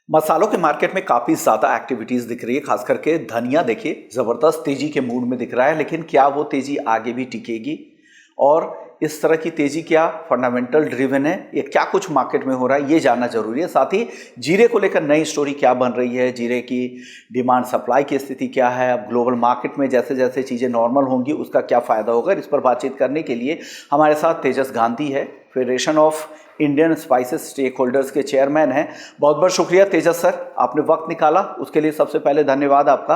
मसालों के मार्केट में काफ़ी ज़्यादा एक्टिविटीज़ दिख रही है, खास करके धनिया देखिए ज़बरदस्त तेज़ी के मूड में दिख रहा है, लेकिन क्या वो तेज़ी आगे भी टिकेगी? और इस तरह की तेज़ी क्या फंडामेंटल ड्रिवन है, ये क्या कुछ मार्केट में हो रहा है, ये जानना ज़रूरी है। साथ ही जीरे को लेकर नई स्टोरी क्या बन रही है, जीरे की डिमांड सप्लाई की स्थिति क्या है, अब ग्लोबल मार्केट में जैसे जैसे चीज़ें नॉर्मल होंगी उसका क्या फ़ायदा होगा, इस पर बातचीत करने के लिए हमारे साथ तेजस गांधी है, federation of Indian spices stakeholders के चेयरमैन हैं। बहुत बहुत शुक्रिया तेजस सर, आपने वक्त निकाला, उसके लिए सबसे पहले धन्यवाद आपका।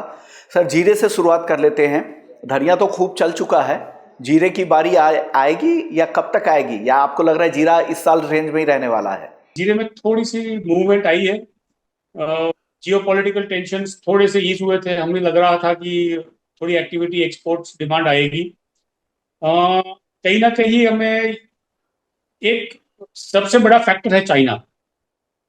सर जीरे से शुरुआत कर लेते हैं। धनिया तो खूब चल चुका है, जीरे की बारी आएगी या कब तक आएगी, या आपको लग रहा है जीरा इस साल रेंज में ही रहने वाला है? जीरे में थोड़ी सी मूवमेंट आई है। जियो पॉलिटिकल टेंशन थोड़े से ईज हुए थे, हमें लग रहा था कि थोड़ी एक्टिविटी एक्सपोर्ट्स डिमांड आएगी। कहीं ना कहीं हमें एक सबसे बड़ा फैक्टर है चाइना।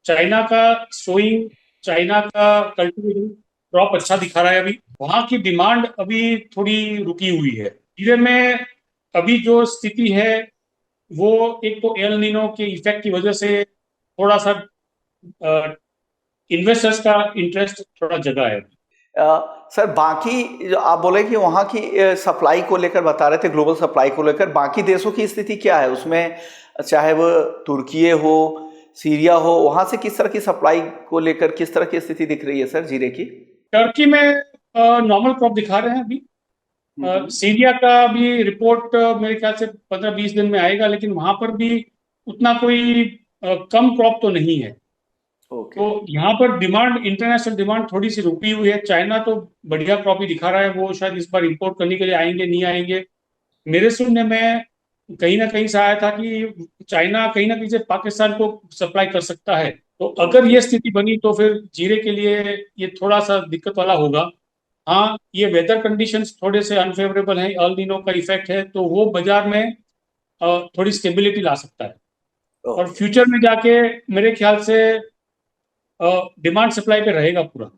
चाइना का सोइंग, चाइना का कल्टीवेटिंग क्रॉप अच्छा दिखा रहा है। अभी वहां की डिमांड अभी थोड़ी रुकी हुई है। जीरे में अभी जो स्थिति है वो एक तो एल नीनो के इफेक्ट की वजह से थोड़ा सा इन्वेस्टर्स का इंटरेस्ट थोड़ा जगह है। सर बाकी जो आप बोले कि वहाँ की सप्लाई को लेकर बता रहे थे, ग्लोबल सप्लाई को लेकर बाकी देशों की स्थिति क्या है उसमें, चाहे वो तुर्की हो, सीरिया हो, वहाँ से किस तरह की सप्लाई को लेकर किस तरह की स्थिति दिख रही है सर जीरे की? टर्की में नॉर्मल क्रॉप दिखा रहे हैं अभी। हम्म। सीरिया का भी रिपोर्ट मेरे ख्याल से 15-20 दिन में आएगा, लेकिन वहां पर भी उतना कोई कम क्रॉप तो नहीं है। ओके। तो यहाँ पर डिमांड, इंटरनेशनल डिमांड थोड़ी सी रुकी हुई है। चाइना तो बढ़िया क्रॉप ही दिखा रहा है, वो शायद इस बार इंपोर्ट करने के लिए आएंगे नहीं आएंगे। मेरे सुनने में कहीं ना कहीं से आया था कि चाइना कहीं ना कहीं से पाकिस्तान को सप्लाई कर सकता है। तो अगर ओके। ये स्थिति बनी तो फिर जीरे के लिए ये थोड़ा सा दिक्कत वाला होगा। हाँ, ये वेदर कंडीशंस थोड़े से अनफेवरेबल हैं, अल नीनो का इफेक्ट है, तो वो बाजार में थोड़ी स्टेबिलिटी ला सकता है। और ओके। फ्यूचर में जाके मेरे ख्याल से डिमांड सप्लाई पे रहेगा पूरा।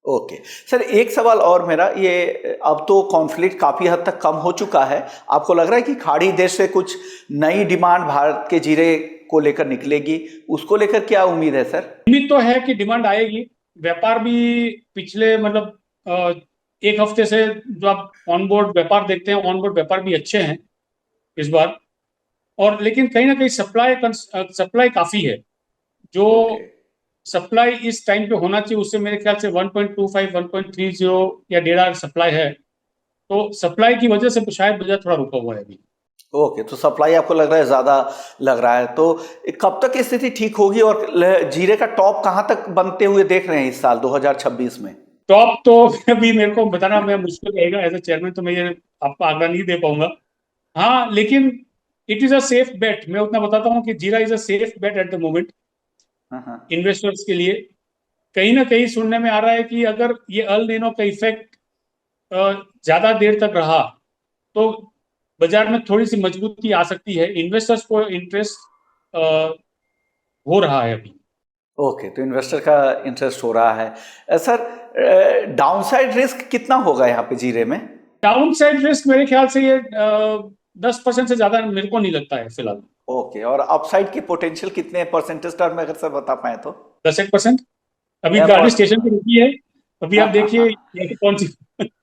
ओके। सर एक सवाल और मेरा ये, अब तो कॉन्फ्लिक्ट काफ़ी हद तक कम हो चुका है, आपको लग रहा है कि खाड़ी देश से कुछ नई डिमांड भारत के जीरे को लेकर निकलेगी, उसको लेकर क्या उम्मीद है सर? उम्मीद तो है कि डिमांड आएगी। व्यापार भी पिछले मतलब एक हफ्ते से जो आप ऑन बोर्ड व्यापार देखते हैं, ऑन बोर्ड व्यापार भी अच्छे हैं इस बार। और लेकिन कहीं ना कहीं सप्लाई काफी है। जो ओके। सप्लाई इस टाइम पे होना चाहिए उससे मेरे ख्याल से 1.25 1.30 या डेढ़ सप्लाई है। तो सप्लाई की वजह से शायद बाजार थोड़ा रुका हुआ है अभी। ओके, तो सप्लाई आपको लग रहा है ज़्यादा लग रहा है, तो कब तक स्थिति ठीक होगी और जीरे का टॉप कहाँ तक बनते हुए देख रहे हैं इस साल 2026 में? टॉप तो अभी मेरे को बताना मैं मुश्किल रहेगा, एज ए चेयरमैन तो मैं ये आपको आगरा नहीं दे पाऊंगा। हाँ, लेकिन it is a safe bet. मैं उतना बताता हूँ कि जीरा is a safe bet at the moment हाँ हाँ। इन्वेस्टर्स के लिए। कहीं ना कहीं सुनने में आ रहा है कि अगर ये अल नीनो का इफेक्ट ज्यादा देर तक रहा तो बाजार में थोड़ी सी मजबूती आ सकती है। इन्वेस्टर्स को इंटरेस्ट हो रहा है अभी। ओके, तो इन्वेस्टर का इंटरेस्ट हो रहा है। सर डाउनसाइड रिस्क कितना होगा यहाँ पे जीरे में? डाउन साइड रिस्क मेरे ख्याल से ये 10% से ज्यादा मेरे को नहीं लगता है फिलहाल। ओके, और अपसाइड की पोटेंशियल कितने परसेंटेज टर्म में अगर सर बता पाए तो? 10%। अभी या गाड़ी बहुत। स्टेशन पे रुकी है। अभी हाँ आप हाँ देखिए हाँ। ये कौन सी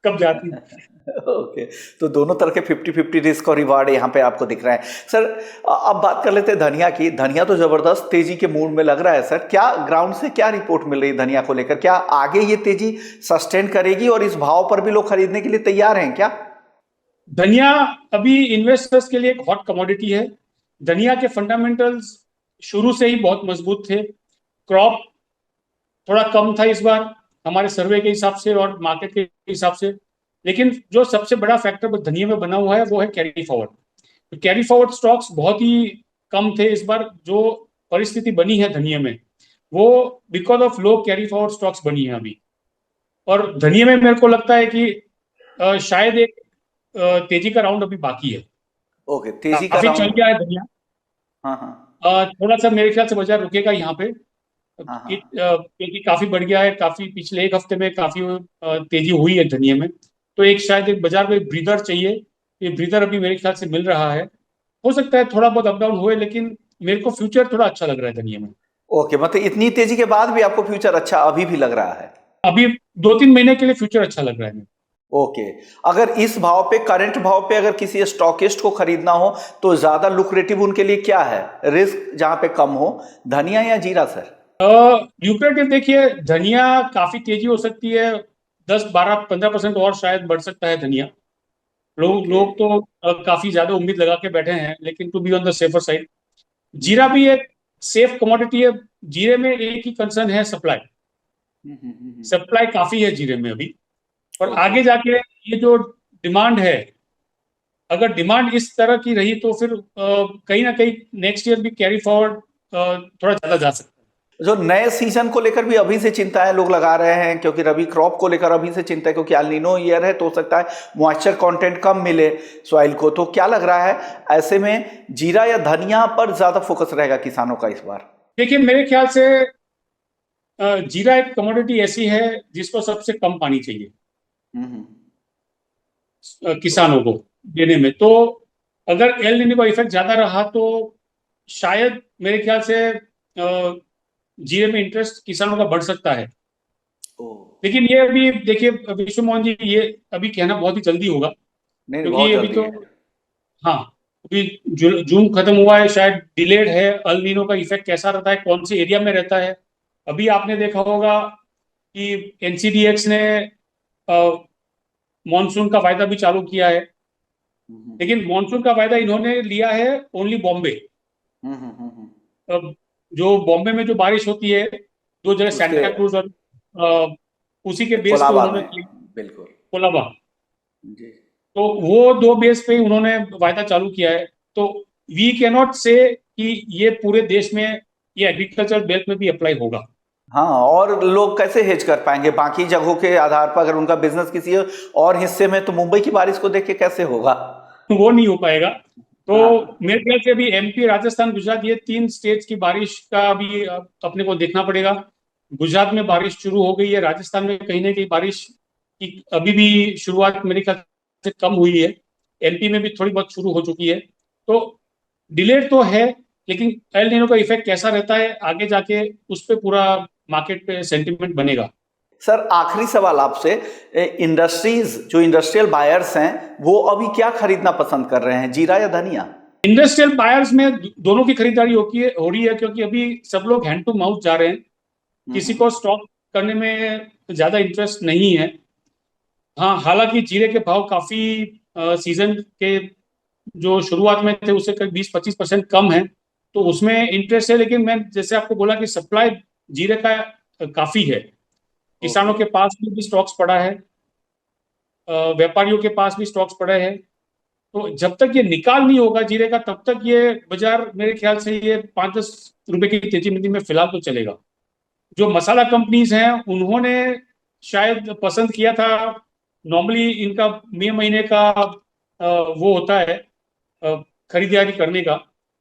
कब जाती है। ओके, तो दोनों तरह के 50-50 रिस्क और रिवार्ड यहाँ पे आपको दिख रहा है सर। अब बात कर लेते हैं धनिया की। धनिया तो जबरदस्त तेजी के मूड में लग रहा है सर, क्या ग्राउंड से क्या रिपोर्ट मिल रही है धनिया को लेकर, क्या आगे ये तेजी सस्टेन करेगी और इस भाव पर भी लोग खरीदने के लिए तैयार हैं क्या? धनिया अभी इन्वेस्टर्स के लिए एक हॉट कमोडिटी है। धनिया के फंडामेंटल्स शुरू से ही बहुत मजबूत थे। क्रॉप थोड़ा कम था इस बार हमारे सर्वे के हिसाब से और मार्केट के हिसाब से। लेकिन जो सबसे बड़ा फैक्टर धनिया में बना हुआ है वो है कैरी फॉरवर्ड। तो कैरी फॉरवर्ड स्टॉक्स बहुत ही कम थे इस बार। जो परिस्थिति बनी है धनिया में वो because of low carry forward stocks बनी है अभी। और धनिया में मेरे को लगता है कि शायद एक तेजी का राउंड अभी बाकी है। ओके, तेजी का काफी चल राउंड। गया है धनिया। हाँ हाँ। थोड़ा सा मेरे ख्याल से बाजार रुकेगा यहाँ पे। हाँ हाँ। क्योंकि काफी बढ़ गया है, काफी पिछले एक हफ्ते में काफी तेजी हुई है धनिया में। तो एक शायद एक बाजार को एक ब्रीदर चाहिए। ये ब्रीदर अभी मेरे ख्याल से मिल रहा है। हो सकता है थोड़ा बहुत अप डाउन हुए, लेकिन मेरे को फ्यूचर थोड़ा अच्छा लग रहा है धनिया में। ओके, मतलब इतनी तेजी के बाद भी आपको फ्यूचर अच्छा अभी भी लग रहा है? अभी 2-3 महीने के लिए फ्यूचर अच्छा लग रहा है। ओके, अगर इस भाव पे, करंट भाव पे अगर किसी स्टॉकिस्ट को खरीदना हो तो ज्यादा लुक्रेटिव उनके लिए क्या है, रिस्क जहां पे कम हो, धनिया या जीरा सर? ल्यूक्रेटिव देखिए, धनिया काफी तेजी हो सकती है, 10-12-15% और शायद बढ़ सकता है धनिया। लोग ओके। लोग तो काफी ज्यादा उम्मीद लगा के बैठे हैं, लेकिन to be on the safer side, जीरा भी एक सेफ कमोडिटी है। जीरे में एक ही कंसर्न है, सप्लाई। सप्लाई काफी है जीरे में अभी, और ओके। आगे जाके ये जो डिमांड है, अगर डिमांड इस तरह की रही तो फिर कहीं ना कहीं नेक्स्ट ईयर भी कैरी फॉरवर्ड थोड़ा ज्यादा जा सकता है। जो नए सीजन को लेकर भी अभी से चिंता है, लोग लगा रहे हैं, क्योंकि रबी क्रॉप को लेकर अभी से चिंता है, क्योंकि एल-नीनो ईयर है तो हो सकता है मॉइस्चर कंटेंट कम मिले सॉइल को। तो क्या लग रहा है ऐसे में, जीरा या धनिया पर ज्यादा फोकस रहेगा किसानों का इस बार? देखिए, मेरे ख्याल से जीरा एक कमोडिटी ऐसी है जिसको सबसे कम पानी चाहिए हम्म। किसानों को देने में। तो अगर एल नीनो का इफेक्ट ज्यादा रहा तो शायद मेरे ख्याल से जीरे में इंटरेस्ट किसानों का बढ़ सकता है। ओ, लेकिन ये अभी देखिए विश्व मोहन जी, ये अभी कहना बहुत ही जल्दी होगा, नहीं क्योंकि बहुत अभी जल्दी तो, है। हाँ, अभी जून खत्म हुआ है, शायद डिलेड है। अल नीनो का इफेक्ट कैसा रहता है, कौन से एरिया में रहता है? अभी आपने देखा होगा कि एनसीडीएक्स ने मॉनसून का वायदा भी चालू किया है, हम्म लेकिन मॉनसून का वायदा इन्होंने लिया है ओनली बॉम्बे। अब जो बॉम्बे में जो बारिश होती है, दो जगह उसके सैंटा क्रूज और अ, उसी के बेस पे कोलाबा उन्होंने में। बिल्कुल। कोलाबा, जी। तो वो दो बेस पे उन्होंने वायदा चालू किया है। तो वी कैन नॉट से कि ये पूरे देश में, ये एग्रीकल्चर बेल्ट में भी अप्लाई होगा। हाँ, और लोग कैसे हेज कर पाएंगे बाकी जगहों के आधार पर, अगर उनका बिजनेस किसी और हिस्से में, तो मुंबई की बारिश को देख के कैसे होगा? वो नहीं हो पाएगा। तो हाँ। मेरे ख्याल से अभी एमपी, राजस्थान, गुजरात, ये 3 स्टेट्स की बारिश का भी अपने को देखना पड़ेगा। गुजरात में बारिश शुरू हो गई है, राजस्थान में कहीं ना कहीं बारिश की अभी भी शुरुआत मेरे ख्याल से कम हुई है, एमपी में भी थोड़ी बहुत शुरू हो चुकी है। तो डिलेड तो है, लेकिन एल नीनो का इफेक्ट कैसा रहता है आगे जाके, उस पर पूरा मार्केट पे सेंटिमेंट बनेगा। सर आखिरी सवाल आपसे, इंडस्ट्रीज जो इंडस्ट्रियल बायर्स हैं वो अभी क्या खरीदना पसंद कर रहे हैं, जीरा या धनिया? इंडस्ट्रियल बायर्स में दोनों की खरीदारी हो रही है, क्योंकि अभी सब लोग हैंड टू माउथ जा रहे हैं, किसी को स्टॉक करने में ज्यादा इंटरेस्ट नहीं है। हाँ, हालांकि जीरे के भाव काफी सीजन के जो शुरुआत में थे उससे करीब 20-25% कम है, तो उसमें इंटरेस्ट है। लेकिन मैं जैसे आपको बोला कि सप्लाई जीरे का काफी है, किसानों ओके। के पास में भी स्टॉक्स पड़ा है, व्यापारियों के पास भी स्टॉक्स पड़े हैं। तो जब तक ये निकाल नहीं होगा जीरे का, तब तक ये बाजार मेरे ख्याल से ये 5-10 रुपए की तेजी मंदी में फिलहाल तो चलेगा। जो मसाला कंपनीज हैं उन्होंने शायद पसंद किया था, नॉर्मली इनका मई महीने का वो होता है खरीदारी करने का,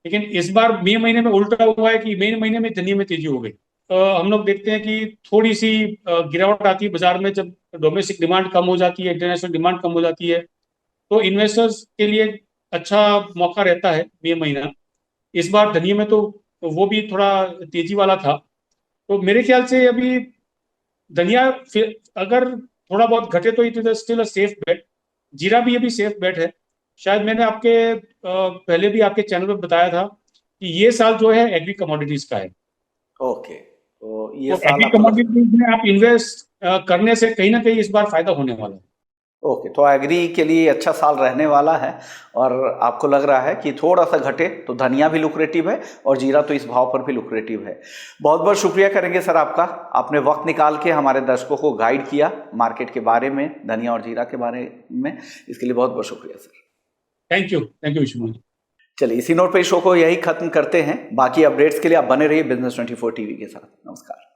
लेकिन इस बार मई महीने में उल्टा हुआ है कि मई महीने में धनिया में तेजी हो गई। हम लोग देखते हैं कि थोड़ी सी गिरावट आती है बाजार में जब डोमेस्टिक डिमांड कम हो जाती है, इंटरनेशनल डिमांड कम हो जाती है, तो इन्वेस्टर्स के लिए अच्छा मौका रहता है मई महीना। इस बार धनिया में तो वो भी थोड़ा तेजी वाला था। तो मेरे ख्याल से अभी धनिया फिर अगर थोड़ा बहुत घटे तो it is still a safe bet. जीरा भी अभी सेफ बेट है। शायद मैंने आपके पहले भी आपके चैनल पे बताया था कि ये साल जो है एग्री कमोडिटीज का है। ओके, तो ये तो साल एग्री आपको लग रहा है। कमोडिटीज में आप इन्वेस्ट करने से कहीं ना कहीं इस बार फायदा होने वाला है। ओके, तो एग्री के लिए अच्छा साल रहने वाला है, और आपको लग रहा है कि थोड़ा सा घटे तो धनिया भी लुक्रेटिव है और जीरा तो इस भाव पर भी लुक्रेटिव है। बहुत बहुत शुक्रिया करेंगे सर आपका, आपने वक्त निकाल के हमारे दर्शकों को गाइड किया मार्केट के बारे में, धनिया और जीरा के बारे में, इसके लिए बहुत बहुत शुक्रिया सर। Thank you Vishnu. चलिए, इसी नोट पर शो को यही खत्म करते हैं। बाकी अपडेट्स के लिए आप बने रहिए बिजनेस 24 टीवी के साथ। नमस्कार।